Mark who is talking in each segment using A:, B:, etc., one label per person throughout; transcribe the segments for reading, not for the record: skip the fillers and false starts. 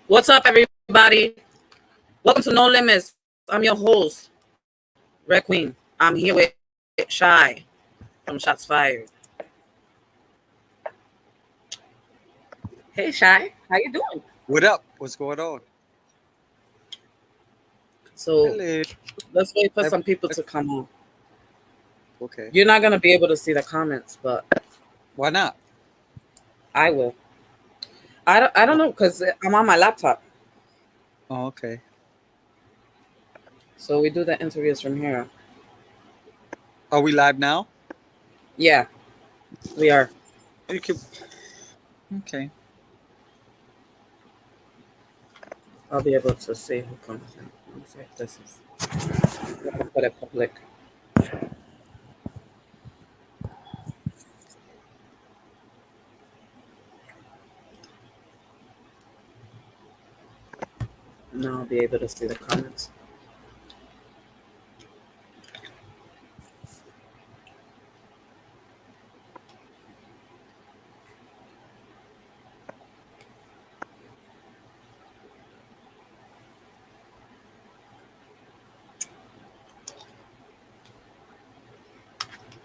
A: What's up, everybody? Welcome to No Limits. I'm your host, Red Queen. I'm here with Shy from Shots Fired. Hey, Shy, how you doing?
B: What up? What's going on?
A: So
B: Hello.
A: let's wait for
B: I-
A: some people to come on.
B: Okay.
A: You're not gonna be able to see the comments, but
B: Why not?
A: I will. I don't know because I'm on my laptop,
B: Oh, okay.
A: so we do the interviews from here.
B: Are we live now?
A: Yeah, we are.
B: You can. Okay.
A: I'll be able to see who comes in. Let me see if this is. I'm gonna put it public. Now I'll be able to see the comments.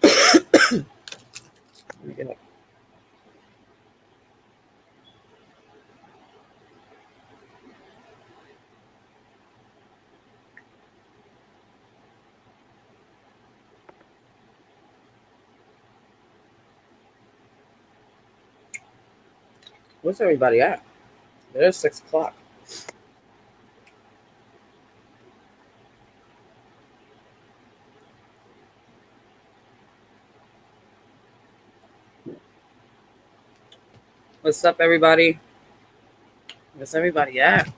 A: Let me get up. Where's everybody at? It's 6 o'clock. What's up, everybody? Where's everybody at?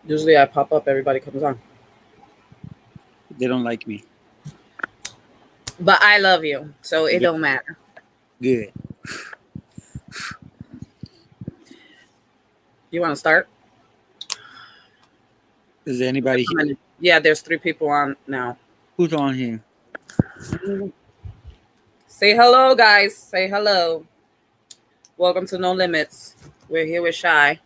A: Usually I pop up, everybody comes on.
B: They don't like me.
A: But I love you, so it
B: Yeah.
A: don't matter.
B: Good.
A: You want to start?
B: Is there anybody here?
A: Yeah, there's 3 people on now.
B: Who's on here?
A: Say hello, guys. Say hello. Welcome to No Limits. We're here with Shy.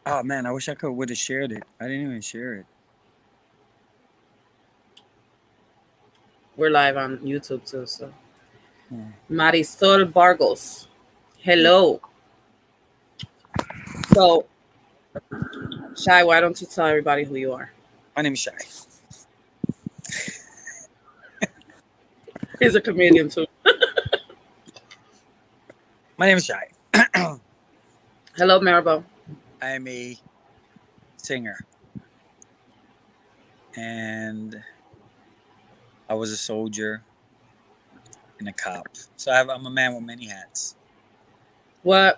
B: Oh man, I wish I would have shared it. I didn't even share it.
A: We're live on YouTube too. So,
B: Yeah.
A: Marisol Bargos. Hello. So, Shy, why don't you tell everybody who you are?
B: My name is Shy.
A: He's a comedian too.
B: My name is Shy.
A: Hello, Maribel.
B: I am a singer, and I was a soldier and a cop. So I'm a man with many hats.
A: Where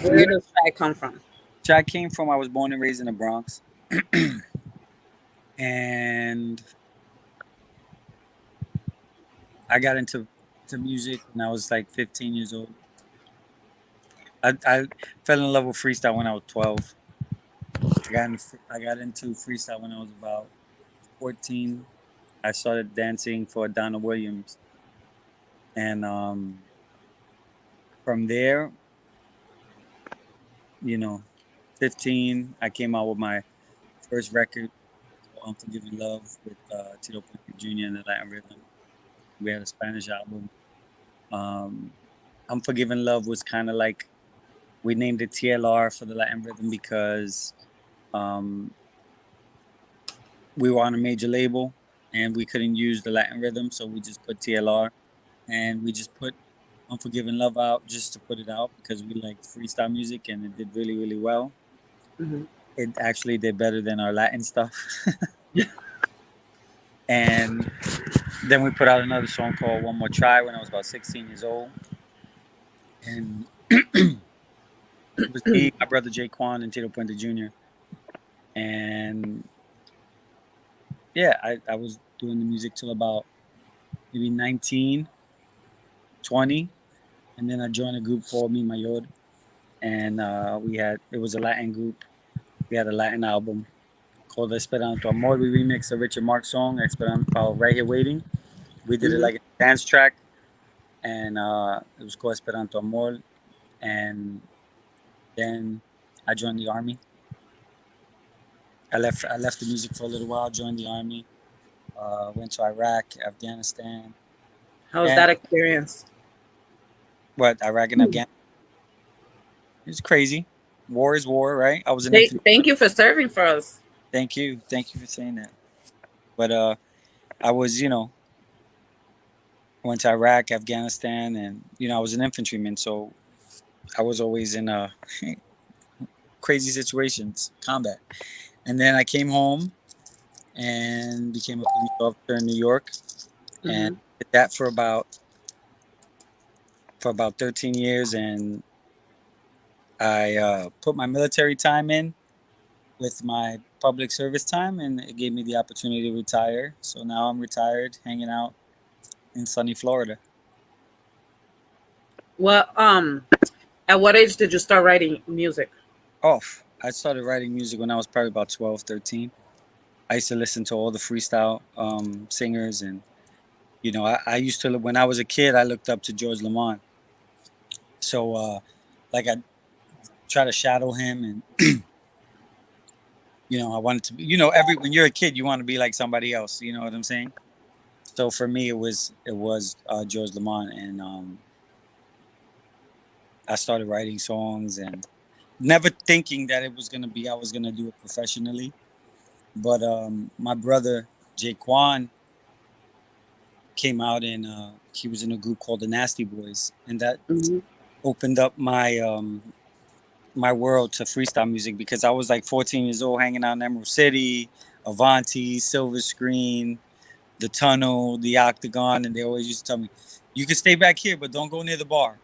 A: does Shy come from?
B: So I came from. I was born and raised in the Bronx, and I got into music when I was like 15 years old. I fell in love with freestyle when I was 12. I got into freestyle when I was about 14. I started dancing for Donna Williams, and from there, 15, I came out with my first record, Unforgiven Love, with Tito Puente Jr. and the Latin Rhythm. We had a Spanish album. Unforgiven Love was kind of like, we named it TLR for the Latin Rhythm because we were on a major label and we couldn't use the Latin Rhythm, so we just put TLR, and we just put Unforgiven Love out just to put it out because we liked freestyle music and it did really, really well.
A: Mm-hmm.
B: It actually did better than our Latin stuff. And then we put out another song called One More Try when I was about 16 years old. And It was me, my brother Jaquan, and Tito Puente Jr. And yeah, I was doing the music till about maybe 19, 20. And then I joined a group called Mi Mayor. And it was a Latin group. We had a Latin album called Esperanto Amor. We remixed a Richard Marx song, Esperanto, Right Here Waiting. We did it
A: Mhm.
B: like a dance track. And it was called Esperanto Amor. And then I joined the army. I left the music for a little while, joined the army, went to Iraq, Afghanistan.
A: How was
B: And
A: that experience?
B: what, Iraq and Afghanistan? It's crazy. War is war, right? I was an infantry.
A: Thank you for serving for us.
B: Thank you. Thank you for saying that. But I was, went to Iraq, Afghanistan, and I was an infantryman, so I was always in crazy situations, combat. And then I came home and became a police officer in New York, and
A: Hmm.
B: did that for about 13 years, and I put my military time in with my public service time, and it gave me the opportunity to retire. So now I'm retired, hanging out in sunny Florida.
A: Well, at what age did you start writing music?
B: Oh, I started writing music when I was probably about 12, 13. I used to listen to all the freestyle singers, and I used to, when I was a kid, I looked up to George Lamont. So like I try to shadow him, and I wanted to be, every when you're a kid, you want to be like somebody else. You know what I'm saying? So for me, it was George Lamont, and I started writing songs, and never thinking that I was gonna do it professionally. But my brother Jaquan came out, and he was in a group called the Nasty Boys, and that
A: Hmm.
B: opened up my world to freestyle music, because I was like 14 years old, hanging out in Emerald City, Avanti, Silver Screen, the Tunnel, the Octagon, and they always used to tell me, "You can stay back here, but don't go near the bar."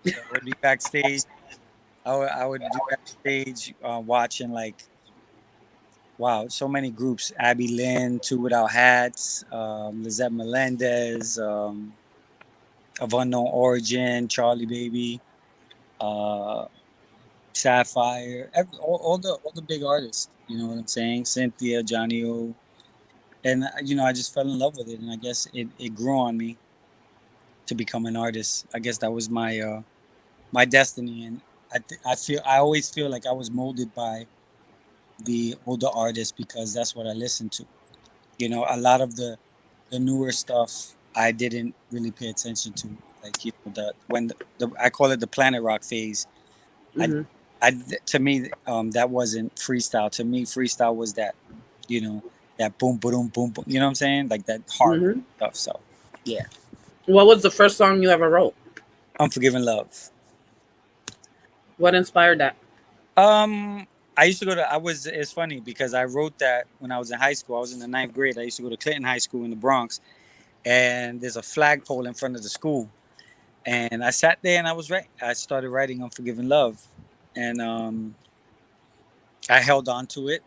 B: So I would be backstage. I would be backstage watching, like, wow, so many groups: Abby Lynn, Two Without Hats, Lizette Melendez, of Unknown Origin, Charlie Baby, uh, Sapphire, all the big artists. You know what I'm saying? Cynthia, Johnny O, and I just fell in love with it, and I guess it grew on me to become an artist. I guess that was my destiny, and I always feel like I was molded by the older artists, because that's what I listened to. A lot of the newer stuff I didn't really pay attention to, like, I call it the Planet Rock phase. I,
A: Hmm.
B: I to me, that wasn't freestyle. To me, freestyle was you know, that boom, boom, boom, boom. You know what I'm saying? Like that hard
A: Hmm.
B: stuff. So yeah,
A: What was the first song you ever wrote?
B: Unforgiven Love.
A: What inspired that?
B: Um, I used to go to. I was. It's funny because I wrote that when I was in high school. I was in the ninth grade. I used to go to Clinton High School in the Bronx, and there's a flagpole in front of the school. And I sat there and I was right. I started writing Unforgiven Love, and I held on to it.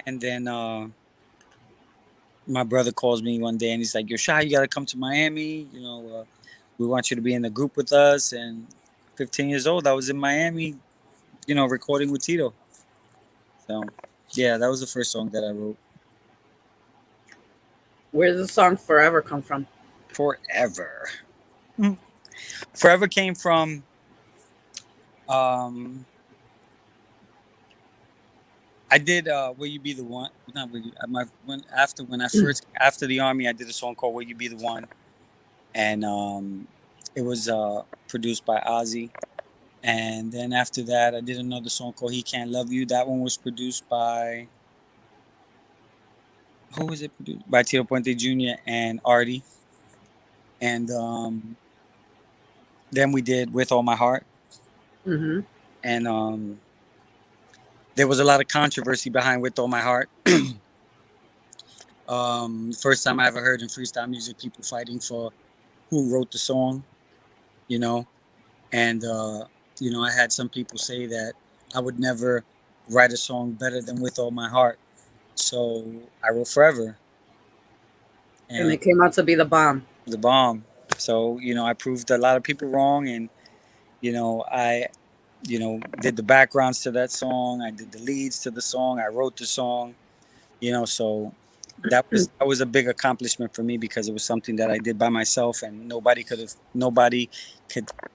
B: And then my brother calls me one day and he's like, "Yo, Shy, you gotta come to Miami. We want you to be in the group with us." And 15 years old, I was in Miami, recording with Tito. So yeah, that was the first song that I wrote.
A: Where does the song "Forever" come from?
B: Forever. Forever came from um I did Will You Be the One? Not Will You, my when I first, after the army, I did a song called Will You Be the One, and it was produced by Ozzy. And then after that, I did another song called He Can't Love You. That one was produced by, who was it produced? By Tito Puente Jr. and Artie. And then we did With All My Heart.
A: Hmm.
B: And there was a lot of controversy behind With All My Heart. First time I ever heard in freestyle music, people fighting for who wrote the song, you know. And I had some people say that I would never write a song better than With All My Heart. So I wrote Forever,
A: And
B: and
A: it came out to be the bomb.
B: the bomb. So I proved a lot of people wrong, and I did the backgrounds to that song. I did the leads to the song. I wrote the song. So that was a big accomplishment for me because it was something that I did by myself, and nobody could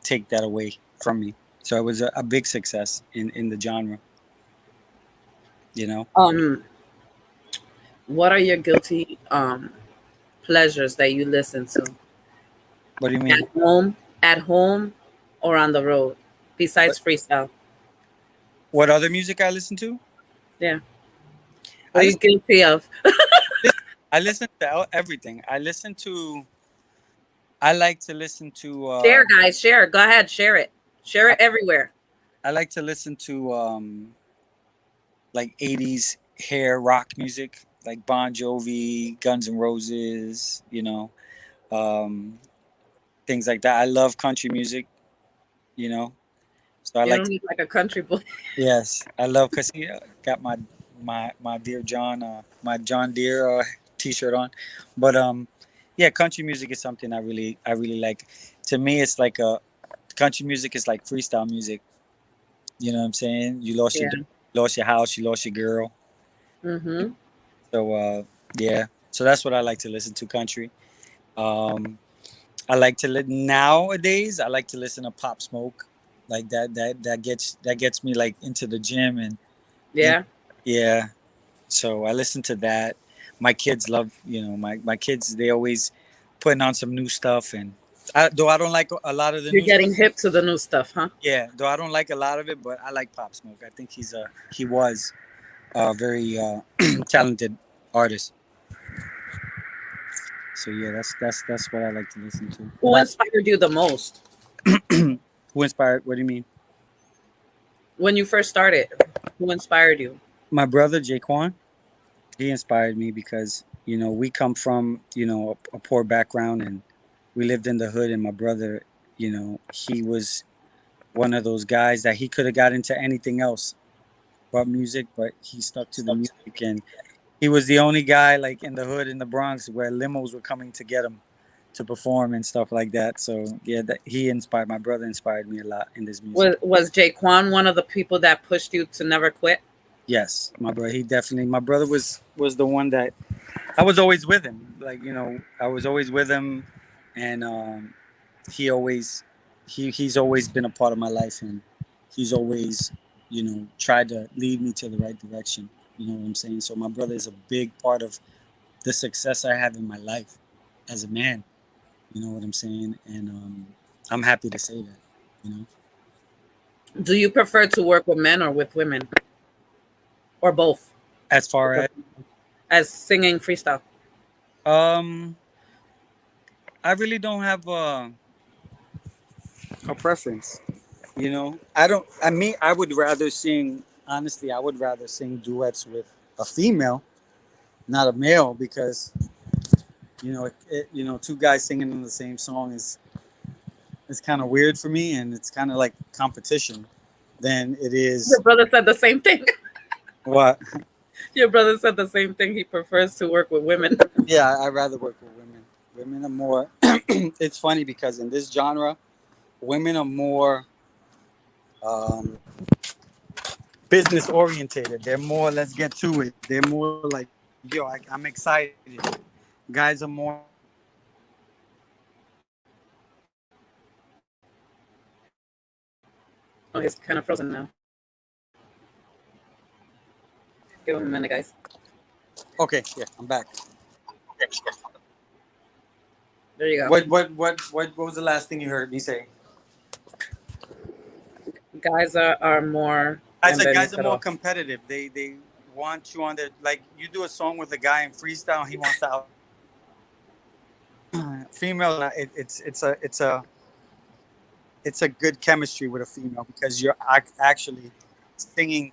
B: take that away from me. So it was a big success in the genre. You know,
A: Um, what are your guilty pleasures that you listen to
B: what do you mean?
A: at home, or on the road,
B: What,
A: besides freestyle?
B: what other music I listen to?
A: Yeah, what
B: I
A: are you
B: listen.
A: guilty of?
B: I listen to everything. I like to listen to.
A: Share, guys, share. Go ahead, share it. Share
B: I,
A: it everywhere.
B: I like to listen to like 80s hair rock music, like Bon Jovi, Guns N' Roses. Um, things like that. I love country music. You know, so I
A: You
B: like.
A: don't need like a country boy.
B: Yes, I love because he got my dear John my John Deere T-shirt on, but yeah, country music is something I really like. To me, it's like a country music is like freestyle music. You know what I'm saying? You lost your
A: Yeah.
B: dog, you lost your house, you lost your girl.
A: Mm-hmm.
B: So yeah, so that's what I like to listen to country. Um, I like to nowadays. I like to listen to Pop Smoke, like that gets me like into the gym and
A: Yeah.
B: yeah. So I listen to that. My kids love, my kids. They always putting on some new stuff, and though I don't like a lot of the
A: You're
B: new stuff.
A: getting hip to the new stuff, huh?
B: Yeah, though I don't like a lot of it, but I like Pop Smoke. I think he was a very talented artist. So yeah, that's what I like to listen to.
A: Who inspired you the most
B: Who inspired? What do you mean?
A: when you first started? Who inspired you?
B: My brother Jaquan. He inspired me because we come from a poor background, and we lived in the hood. And my brother, he was one of those guys that he could have got into anything else but music, but he stuck to the music, and he was the only guy like in the hood in the Bronx where limos were coming to get him to perform and stuff like that. So yeah, he inspired my brother inspired me a lot in this music.
A: Was Jaquan one of the people that pushed you to never quit?
B: Yes, my brother. He definitely. My brother was the one that I was always with him. Like I was always with him, and he always he's always been a part of my life, and he's always tried to lead me to the right direction. You know what I'm saying? So my brother is a big part of the success I have in my life as a man. You know what I'm saying? And I'm happy to say that. You know,
A: Do you prefer to work with men or with women, or both,
B: as far
A: as singing freestyle?
B: um, I really don't have a preference. I don't. I would rather sing. Honestly, I would rather sing duets with a female, not a male, because two guys singing in the same song is kind of weird for me, and it's kind of like competition. Than it
A: Your
B: is
A: brother said the same thing.
B: what.
A: Your brother said the same thing. He prefers to work with women.
B: Yeah, I rather work with women. Women are more. It's funny because in this genre, women are more business orientated. They're more let's get to it. They're more like yo, I'm excited. Guys are more
A: Oh, he's kind of frozen now. Give him a minute, guys.
B: okay. Yeah, I'm back.
A: There you go.
B: What was the last thing you heard me say?
A: Guys are more.
B: I
A: And
B: said
A: then you
B: guys are
A: cut
B: more
A: off.
B: competitive. They want you on their like you do a song with a guy in freestyle. He wants to out female. It's a good chemistry with a female because you're actually singing.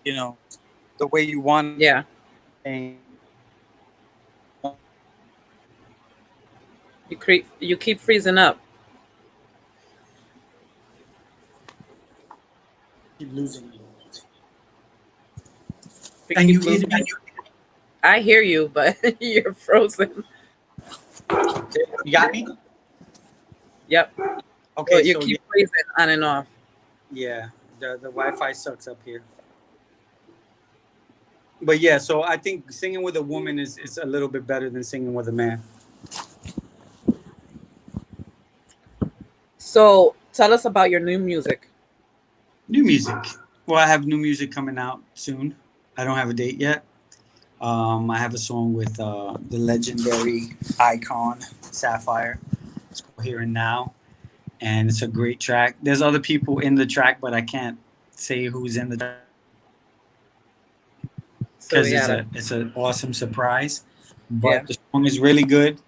B: You know the way you want.
A: Yeah.
B: And
A: You keep freezing up.
B: And
A: keep
B: you
A: losing.
B: can,
A: I hear you, but you're frozen.
B: you got me?
A: Yep.
B: Okay,
A: Well, you
B: so
A: keep freezing on and off.
B: yeah, the Wi-Fi sucks up here. But yeah, so I think singing with a woman is a little bit better than singing with a man.
A: So tell us about your new music.
B: New music. Well, I have new music coming out soon. I don't have a date yet. I have a song with the legendary icon Sapphire. It's called Here and Now, and it's a great track. There's other people in the track, but I can't say who's in the track
A: So
B: because
A: we gotta,
B: it's an awesome surprise.
A: yeah.
B: But the song is really good.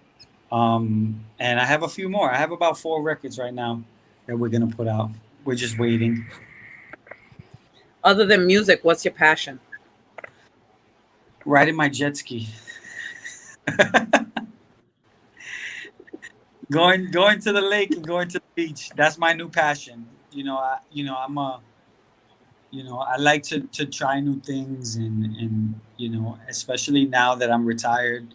B: And I have a few more. I have about 4 records right now that we're gonna put out. We're just waiting.
A: Other than music, what's your passion?
B: Riding my jet ski. Going to the lake and going to the beach. That's my new passion. I'm a I like to try new things, and especially now that I'm retired,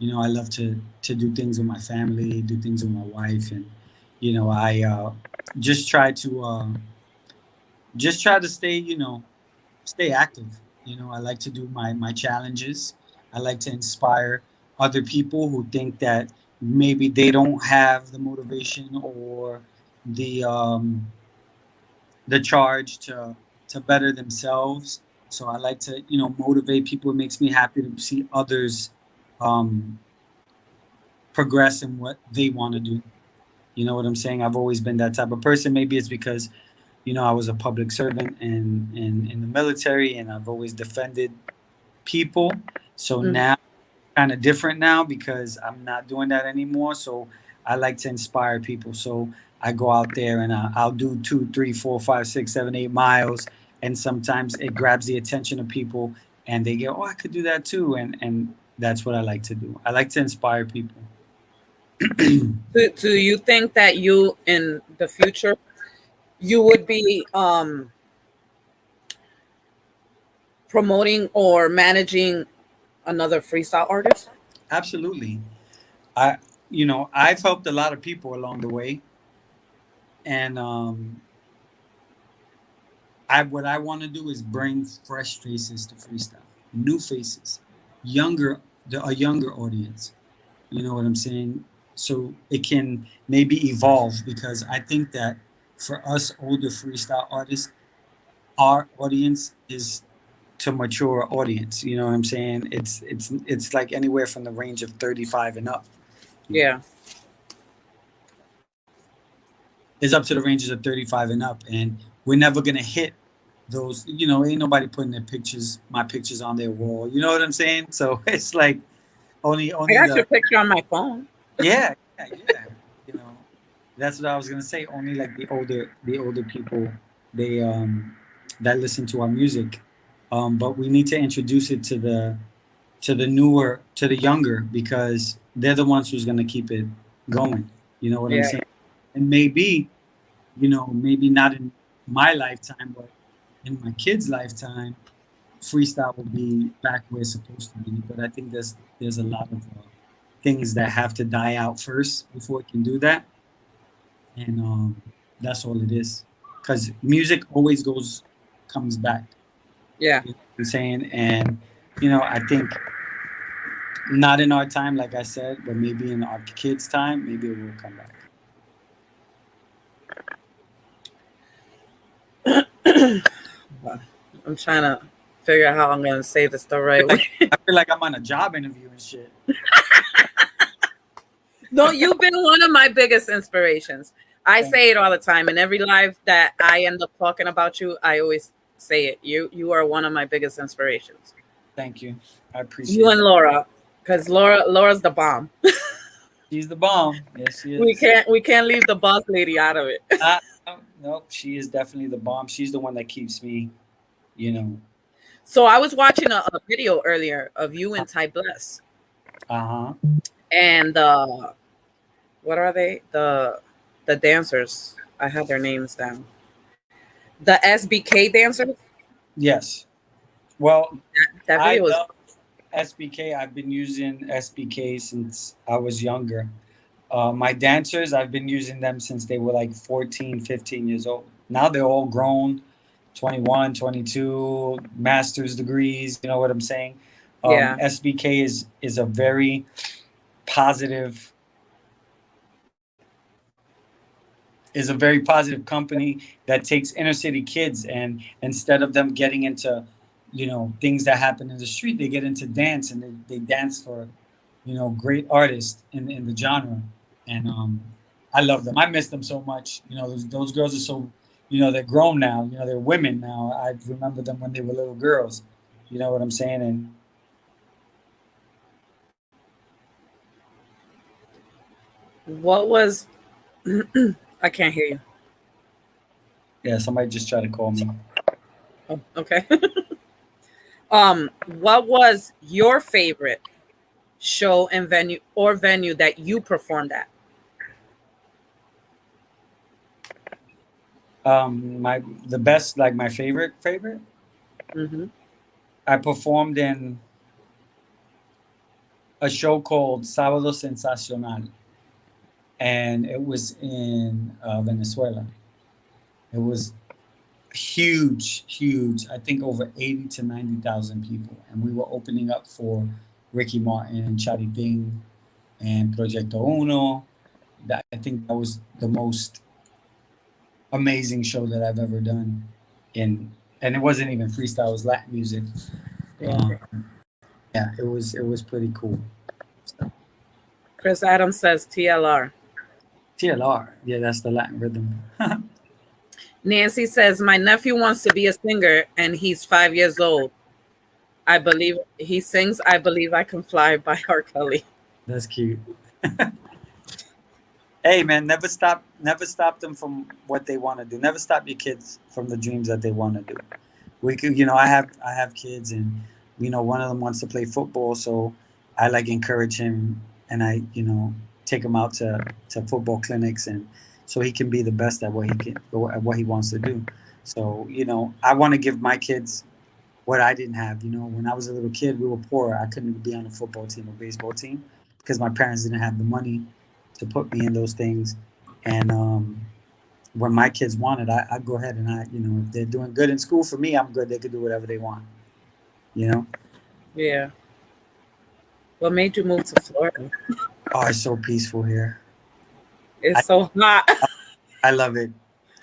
B: I love to do things with my family, do things with my wife, and I just try to stay stay active. I like to do my challenges. I like to inspire other people who think that maybe they don't have the motivation or the charge to better themselves. So I like to motivate people. It makes me happy to see others um, progress in what they want to do. You know what I'm saying? I've always been that type of person. Maybe it's because I was a public servant and in the military, and I've always defended people. So
A: Mhm.
B: now, kind of different now because I'm not doing that anymore. So I like to inspire people. So I go out there and I'll do 2, 3, 4, 5, 6, 7, 8 miles, and sometimes it grabs the attention of people, and they go, "Oh, I could do that too," and that's what I like to do. I like to inspire people.
A: Do you think that you in the future you would be promoting or managing another freestyle artist?
B: Absolutely. I I've helped a lot of people along the way, and I what I want to do is bring fresh faces to freestyle, new faces, a younger audience. You know what I'm saying? So it can maybe evolve, because I think that for us older freestyle artists, our audience is to mature audience. You know what I'm saying? It's like anywhere from the range of 35 and up. You know,
A: Yeah.
B: it's up to the ranges of 35 and up, and we're never gonna hit those. Ain't nobody putting my pictures on their wall. You know what I'm saying? So it's like only
A: I
B: only
A: got your
B: the
A: picture on my phone.
B: yeah, yeah, yeah. You know, that's what I was gonna say. Only like the older people, they that listen to our music. But we need to introduce it to the younger, because they're the ones who's gonna keep it going. You know what I'm
A: Yeah.
B: saying? And maybe not in my lifetime, but in my kids' lifetime, freestyle will be back where it's supposed to be. But I think there's a lot of things that have to die out first before it can do that, and that's all it is. Because music always comes back.
A: Yeah.
B: You know what I'm saying? And I think not in our time, like I said, but maybe in our kids' time, maybe it will come back.
A: I'm trying to figure out how I'm gonna say this the
B: I feel
A: right
B: like
A: way.
B: I feel like I'm on a job interview and shit.
A: No, you've been one of my biggest inspirations. I
B: Thank
A: say it all the time. In every live that I end up talking about you, I always say it. You are one of my biggest inspirations.
B: Thank you. I
A: You
B: appreciate
A: and
B: that.
A: Laura, because Laura's the bomb.
B: She's the bomb. Yes, she
A: We
B: is.
A: can't leave the boss lady out of it.
B: Uh, nope, she is definitely the bomb. She's the one that keeps me, you know.
A: So I was watching a video earlier of you and Ty Bless,
B: Uh huh.
A: and what are they? The dancers. I had their names down. The SBK dancers.
B: Yes. Well,
A: That
B: I
A: video was
B: love SBK. I've been using SBK since I was younger. My dancers, I've been using them since they were like 14, 15 years old. Now they're all grown, 21, 22, master's degrees. You know what I'm saying?
A: yeah.
B: SBK is a very positive is a very positive company that takes inner city kids, and instead of them getting into, things that happen in the street, they get into dance, and they dance for, great artists in the genre. And I love them. I miss them so much. Those girls are so, they're grown now. They're women now. I remember them when they were little girls. You know what I'm saying? And
A: What was I can't hear you.
B: yeah, somebody just tried to call me.
A: Oh, okay. What was your favorite show and venue that you performed at?
B: The best, like my favorite.
A: Mm-hmm.
B: I performed in a show called Sábado Sensacional, and it was in Venezuela. It was huge, huge. I think over 80 to 90,000 people, and we were opening up for Ricky Martin and Charitín and Proyecto Uno. I think that was the most amazing show that I've ever done. And it wasn't even freestyle; it was Latin music.
A: Yeah.
B: Yeah, it was pretty cool.
A: Chris Adams says TLR.
B: TLR, yeah, that's the Latin rhythm.
A: Nancy says my nephew wants to be a singer and he's 5 years old. I believe he sings I Believe I Can Fly by R. Kelly.
B: That's cute. Hey man, never stop them from what they want to do. Never stop your kids from the dreams that they want to do. We could, I have kids, and one of them wants to play football, so I like encourage him, and I take him out to football clinics, and so he can be the best at what he wants to do. So I want to give my kids what I didn't have. When I was a little kid, we were poor. I couldn't be on a football team or baseball team because my parents didn't have the money to put me in those things. And when my kids wanted, I go ahead and if they're doing good in school, for me, I'm good. They could do whatever they want.
A: Yeah. What made you move to Florida?
B: Oh, it's so peaceful here.
A: It's so hot.
B: I love it.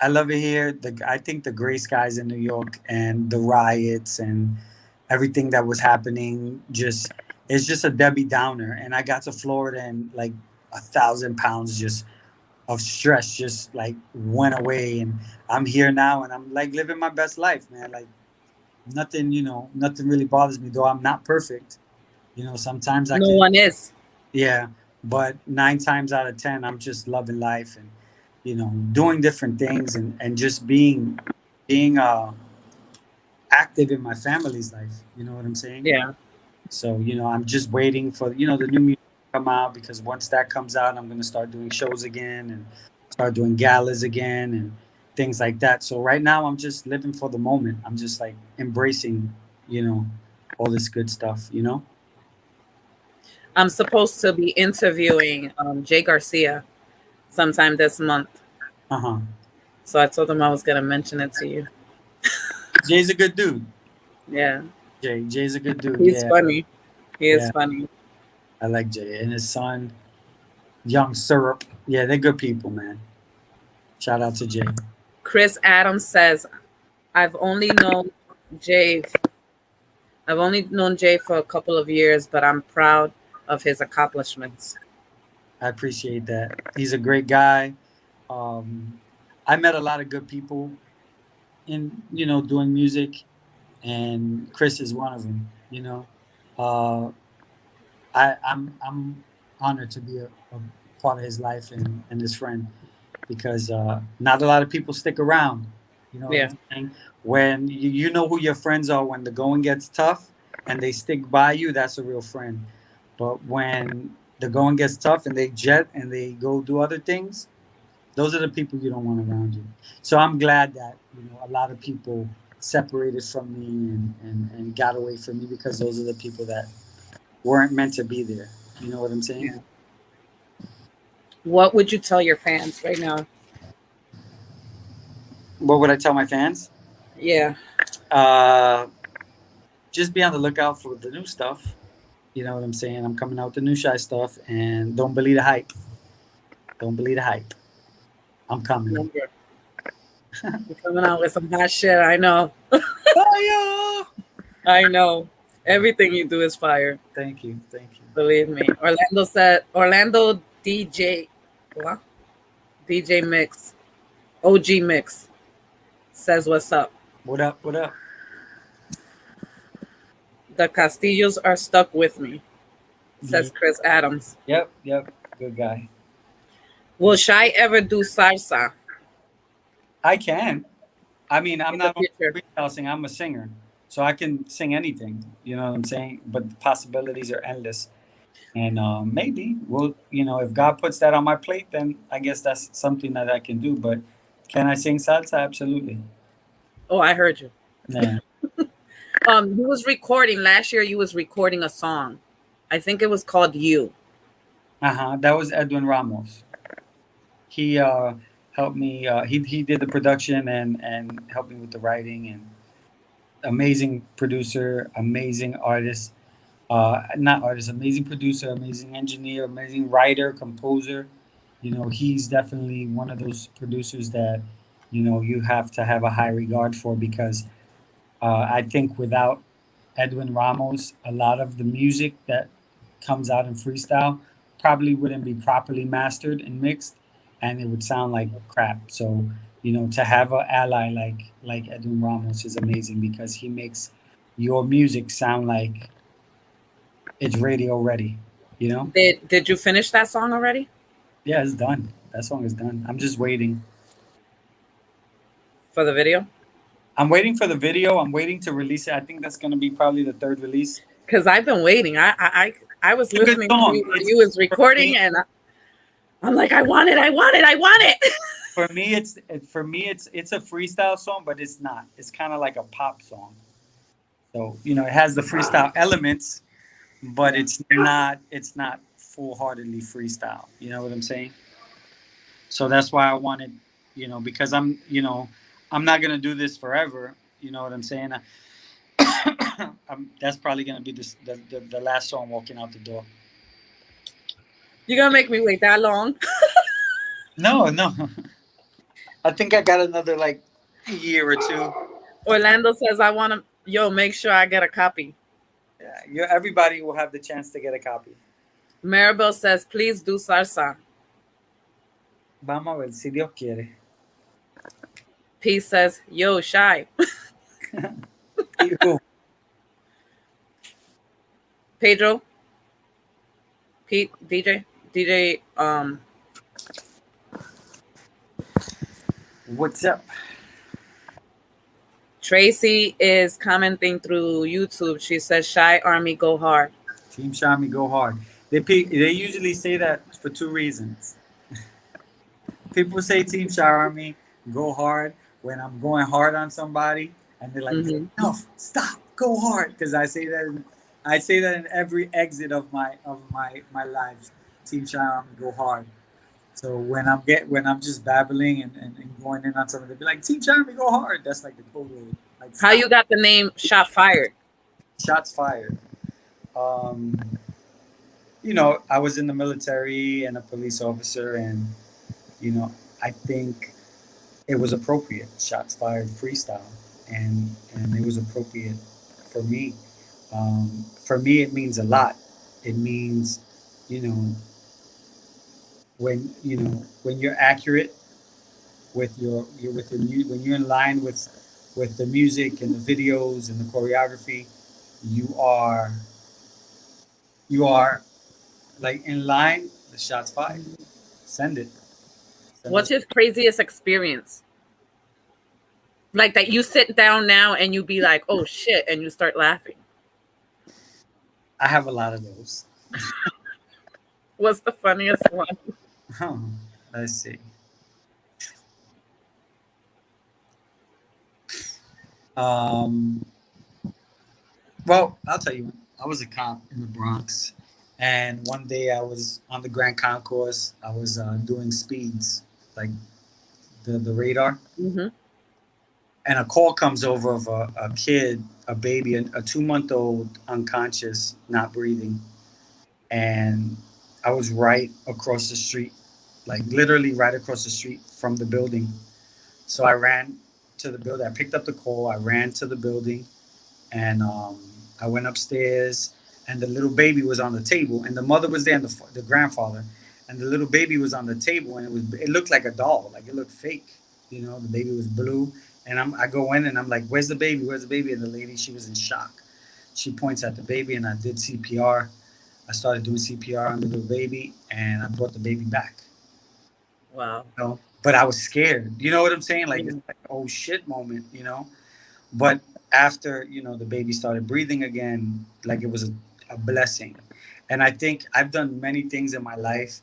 B: I love it here. I think the gray skies in New York and the riots and everything that was happening it's just a Debbie Downer. And I got to Florida, and like 1,000 pounds just of stress just like went away, and I'm here now, and I'm like living my best life, man. Like nothing really bothers me, though I'm not perfect. Sometimes I
A: No
B: can,
A: one is.
B: yeah, but 9 times out of 10, I'm just loving life, and doing different things, and just being active in my family's life. You know what I'm saying?
A: Yeah.
B: So I'm just waiting for the new music to come out, because once that comes out, I'm gonna start doing shows again and start doing galas again and things like that. So right now, I'm just living for the moment. I'm just like embracing, all this good stuff.
A: I'm supposed to be interviewing Jay Garcia sometime this month.
B: Uh-huh.
A: So I told him I was going to mention it to you.
B: Jay's a good dude.
A: Yeah.
B: Jay's a good dude.
A: He's
B: Yeah.
A: funny. He is
B: Yeah.
A: funny.
B: I like Jay and his son, Young Syrup. Yeah, they're good people, man. Shout out to Jay.
A: Chris Adams says, I've only known Jay for a couple of years, but I'm proud of his accomplishments.
B: I appreciate that. He's a great guy. I met a lot of good people in doing music, and Chris is one of them. Uh, I'm honored to be a part of his life and his friend, because not a lot of people stick around. You know what I'm saying? When you know who your friends are when the going gets tough and they stick by you, that's a real friend. But when the going gets tough and they jet and they go do other things, those are the people you don't want around you. So I'm glad that a lot of people separated from me and got away from me because those are the people that weren't meant to be there. You know what I'm saying?
A: Yeah. What would you tell your fans right now?
B: What would I tell my fans?
A: Yeah.
B: Uh, just be on the lookout for the new stuff. You know what I'm saying? I'm coming out with the new shy stuff, and don't believe the hype. Don't believe the hype. I'm coming.
A: You're coming out with some hot shit. I know.
B: Fire!
A: I know. Everything you do is fire.
B: Thank you, thank you.
A: Believe me. Orlando said, Orlando DJ, what? DJ Mix, OG Mix says, what's up?
B: What up? What up?
A: The Castillos are stuck with me, says Chris Adams.
B: Yep, yep. Good guy.
A: Will Shy ever do salsa?
B: I can. I mean, I'm
A: In
B: not
A: the future.
B: freestyle sing. I'm a singer, so I can sing anything. You know what I'm saying? But the possibilities are endless, and maybe we'll. You know, if God puts that on my plate, then I guess that's something that I can do. But can I sing salsa? Absolutely.
A: Oh, I heard you.
B: Yeah.
A: You was recording last year. You was recording a song. I think it was called You.
B: That was Edwin Ramos. He helped me. He did the production and helped me with the writing, and amazing producer, amazing artist. Not artist, amazing producer, amazing engineer, amazing writer, composer. You know, he's definitely one of those producers that, you know, you have to have a high regard for because I think without Edwin Ramos, a lot of the music that comes out in freestyle probably wouldn't be properly mastered and mixed, and it would sound like crap. So, you know, to have an ally like Edwin Ramos is amazing because he makes your music sound like it's radio ready. You know?
A: Did you finish that song already?
B: Yeah, it's done. That song is done. I'm just waiting.
A: For the video?
B: I'm waiting for the video. I'm waiting to release it. I think that's going to be probably the third release.
A: Because I've been waiting. I was listening to you when you was recording, and I'm like, I want it.
B: For me, it's a freestyle song, but it's not. It's kind of like a pop song. So, you know, it has the freestyle elements, but it's not full-heartedly freestyle. You know what I'm saying? So that's why I wanted, you know, because I'm not gonna do this forever. You know what I'm saying? That's probably gonna be the last song walking out the door.
A: You're gonna make me wait that long?
B: No. I think I got another like year or two.
A: Orlando says, I want to, make sure I get a copy.
B: Yeah, everybody will have the chance to get a copy.
A: Maribel says, please do salsa.
B: Vamos a ver si Dios quiere.
A: P says, yo, Shy. Pedro. Pete, DJ,
B: What's up?
A: Tracy is commenting through YouTube. She says, Shy Army, go hard.
B: Team Shy Army, go hard. They usually say that for two reasons. People say Team Shy Army, go hard when I'm going hard on somebody, and they're like, no, stop, go hard, because I say that in every exit of my lives. Team Shy Army, go hard. So when I'm just babbling and going in on something, they'll be like, Team Shy Army, go hard. That's like the code word. Like,
A: how you got the name Shot Fired?
B: Shots Fired. You know, I was in the military and a police officer, and you know, I think it was appropriate. Shots Fired freestyle, and it was appropriate for me. For me, it means a lot. It means, you know, when you're accurate with when you're in line with the music and the videos and the choreography, you are like in line. The shots fired. Send it.
A: What's your craziest experience? Like that you sit down now and you be like, oh shit, and you start laughing.
B: I have a lot of those.
A: What's the funniest one?
B: Let's see. Um, well, I'll tell you. I was a cop in the Bronx, and one day I was on the Grand Concourse. I was doing speeds, like the radar,
A: Mm-hmm.
B: and a call comes over of a kid, a baby, a 2 month old, unconscious, not breathing, and I was right across the street, like literally right across the street from the building. So I ran to the building. I picked up the call. I ran to the building, and I went upstairs. And the little baby was on the table, and the mother was there, and the grandfather, and the little baby was on the table, and it looked like a doll, like it looked fake. You know, the baby was blue, and I go in and I'm like, "Where's the baby? Where's the baby?" And the lady, she was in shock. She points at the baby, and I did CPR. I started doing CPR on the little baby, and I brought the baby back.
A: Wow.
B: You know? But I was scared. You know what I'm saying? Like, it's
A: Yeah.
B: like oh shit moment. You know. But after the baby started breathing again, like it was a blessing. And I think I've done many things in my life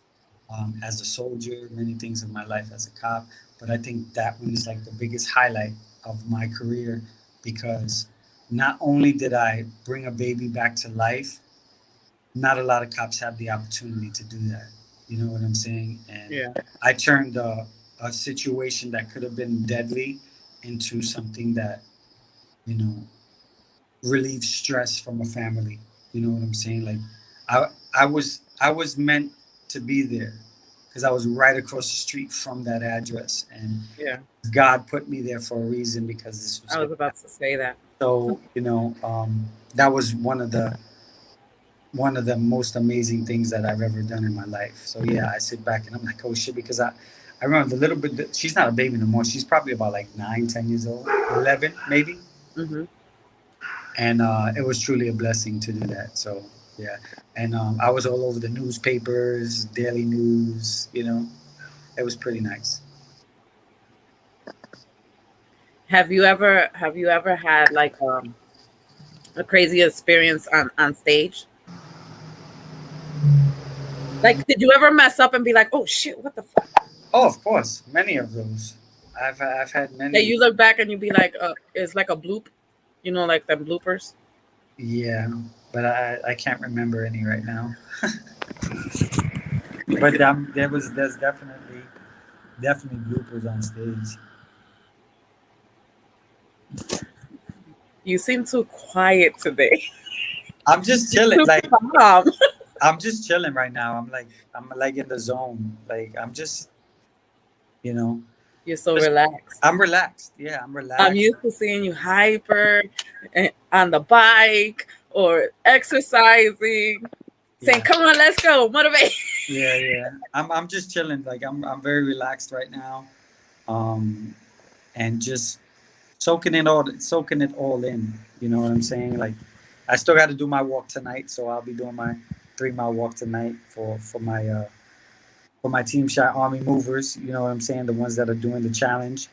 B: as a soldier, many things in my life as a cop. But I think that one is like the biggest highlight of my career because not only did I bring a baby back to life, not a lot of cops have the opportunity to do that. You know what I'm saying? And
A: Yeah.
B: I turned a situation that could have been deadly into something that, you know, relieve stress from a family. You know what I'm saying? Like, I was meant to be there because I was right across the street from that address, and
A: Yeah.
B: God put me there for a reason because this was
A: I
B: going
A: was
B: to
A: about
B: happen.
A: to say that.
B: So that was one of the most amazing things that I've ever done in my life. So yeah, I sit back and I'm like, oh shit, because I remember the little bit. She's not a baby no more. She's probably about like 9, 10 years old, 11 maybe,
A: Mm-hmm.
B: and it was truly a blessing to do that. So yeah, and I was all over the newspapers, daily news. It was pretty nice.
A: Have you ever had like a crazy experience on stage? Like, did you ever mess up and be like, "Oh shit, what the fuck"?
B: Oh, of course, many of those. I've had
A: That
B: many.
A: you look back and you be like, it's like a bloop, like the bloopers.
B: Yeah, but I can't remember any right now. But there's definitely bloopers on stage.
A: You seem too quiet today.
B: I'm just
A: You're
B: chilling.
A: too
B: Like
A: calm.
B: I'm just chilling right now. I'm like in the zone. Like I'm just you know
A: You're so
B: just
A: relaxed.
B: I'm relaxed. Yeah, I'm
A: I'm
B: relaxed.
A: used to seeing you hyper on the bike or exercising, saying,
B: Yeah.
A: "Come on, let's go, motivate."
B: Yeah. I'm just chilling. Like I'm very relaxed right now. Um and just soaking it all in. You know what I'm saying? Like I still got to do my walk tonight, so I'll be doing my 3 mile walk tonight for my team shot Army Movers. You know what I'm saying? The ones that are doing the challenge.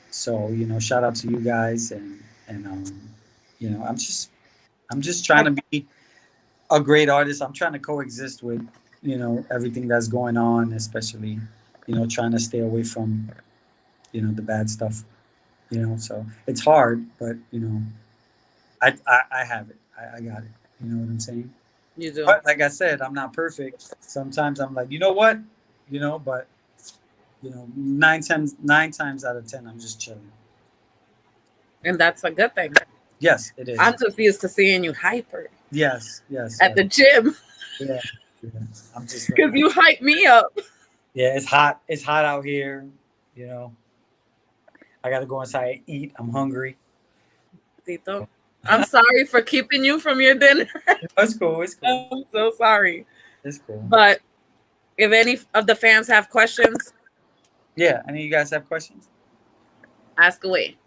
B: So shout out to you guys, and I'm just trying to be a great artist. I'm trying to coexist with everything that's going on, especially trying to stay away from the bad stuff. So it's hard, but I have it. I got it. You know what I'm saying?
A: You do,
B: But like I said, I'm not perfect. Sometimes I'm like, you know what? But nine times out of 10, I'm just chilling.
A: and that's a good thing.
B: Yes, it is.
A: I'm just used to seeing you hyper
B: Yes.
A: at the gym
B: Yeah, yeah. I'm just
A: because you hype me up.
B: yeah. It's hot. It's hot out here. You know, I got to go inside and eat. I'm hungry.
A: Tito, I'm sorry for keeping you from your dinner.
B: It's cool. It's cool.
A: I'm so sorry.
B: It's cool.
A: But if any of the fans have questions,
B: Yeah. Any of you guys have questions?
A: ask away.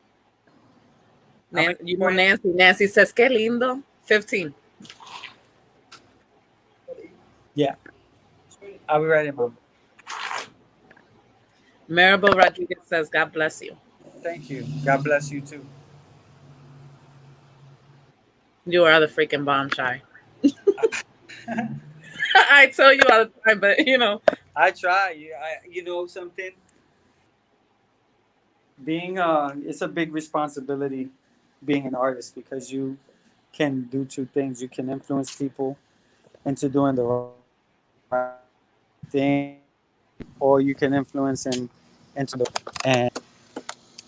B: How many
A: You know
B: for you?
A: Nancy. Nancy says, "Que lindo." 15.
B: Yeah. I'll be ready, mom.
A: Maribel Rodriguez says, "God bless you."
B: Thank you. God bless you too.
A: You are the freaking bomb, Shy. I tell you all the time, but
B: I try. Something. Being it's a big responsibility. being an artist, because you can do two things. You can influence people into doing the right thing, or you can influence them into the. And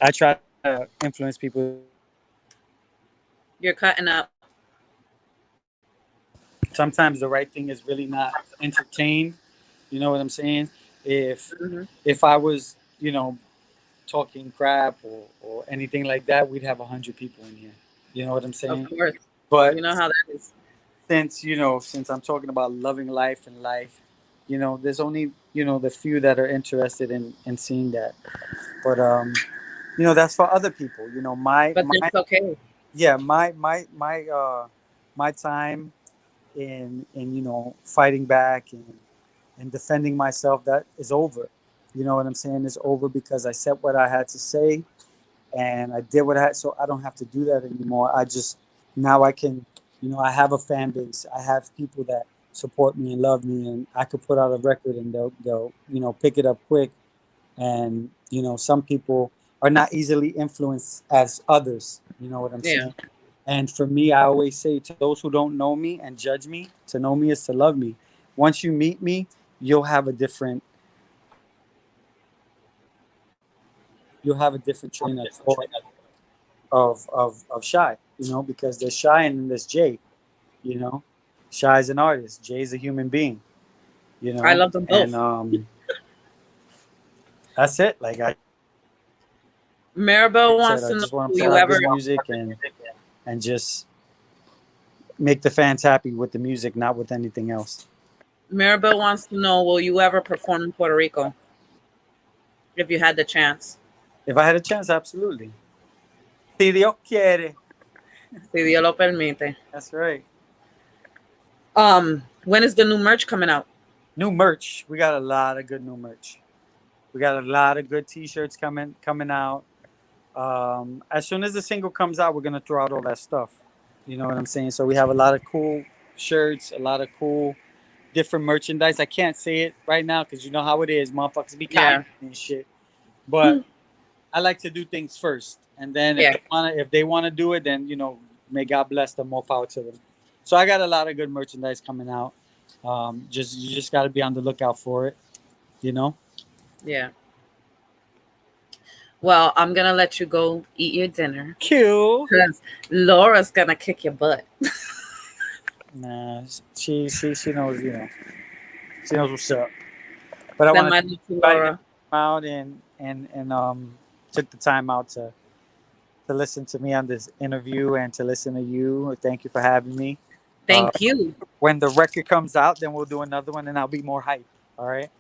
B: I try to influence people.
A: You're cutting up.
B: Sometimes the right thing is really not entertained. You know what I'm saying? If
A: Hmm.
B: if I was, talking crap or anything like that, we'd have 100 people in here. You know what I'm
A: Of
B: saying?
A: course.
B: But
A: You know how that is.
B: since I'm talking about loving life and life, there's only the few that are interested in seeing that. But that's for other people.
A: But that's okay.
B: Yeah, my time in fighting back and defending myself, that is over. You know what I'm saying? It's over because I said what I had to say, and I did what I had, so I don't have to do that anymore. I just Now I can, I have a fan base. I have people that support me and love me, and I could put out a record and they'll pick it up quick. And some people are not easily influenced as others. You know what I'm
A: Yeah.
B: saying? And for me, I always say to those who don't know me and judge me, to know me is to love me. Once you meet me, you'll have a different train of thought of Shy, because there's Shy and then there's Jay, you know. Shy is an artist, Jay is a human being,
A: I love them
B: and
A: both.
B: that's it. Like I
A: Maribel
B: said,
A: wants
B: I
A: to know,
B: just want
A: will
B: to put
A: you
B: out
A: ever
B: good music and just make the fans happy with the music, not with anything else.
A: Maribel wants to know, will you ever perform in Puerto Rico if you had the chance?
B: If I had a chance, absolutely. Si Dios quiere.
A: Si Dios lo permite.
B: That's right.
A: When is the new merch coming out?
B: New merch. We got a lot of good new merch. We got a lot of good T-shirts coming out. As soon as the single comes out, we're gonna throw out all that stuff. You know what I'm saying? So we have a lot of cool shirts, a lot of cool different merchandise. I can't say it right now because you know how it is. Motherfuckers be
A: Yeah.
B: copying and shit. But I like to do things first, and then
A: Yeah.
B: if they wanna do it, then may God bless them. More power to them. So I got a lot of good merchandise coming out. You just got to be on the lookout for it. You know.
A: Yeah. Well, I'm gonna let you go eat your dinner
B: Cool.
A: because Laura's gonna kick your butt.
B: Nah, she knows. She knows what's up. But I
A: Send
B: want
A: my
B: to
A: love to
B: thank everybody that
A: Laura.
B: came out and took the time out to listen to me on this interview and to listen to you. Thank you for having me.
A: Thank you.
B: When the record comes out, then we'll do another one, and I'll be more hype. All right.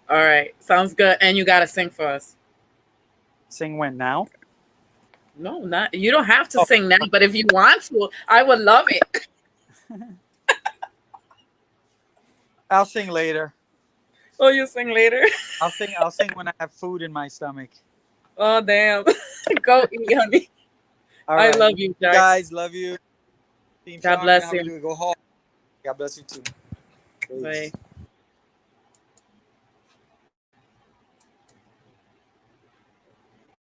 A: All right. Sounds good. And you gotta sing for us.
B: Sing when now?
A: No, not you don't have to
B: Oh,
A: sing now, but if you want to, I would love it.
B: I'll sing later.
A: Oh, you sing later?
B: I'll sing when I have food in my stomach.
A: Oh damn. Go eat, honey.
B: All
A: I
B: right.
A: love you, Jack.
B: Guys, love you. Team
A: God
B: Sean, you know
A: bless
B: how we
A: you.
B: do it. Go hard. God bless you too. Peace.
A: Bye.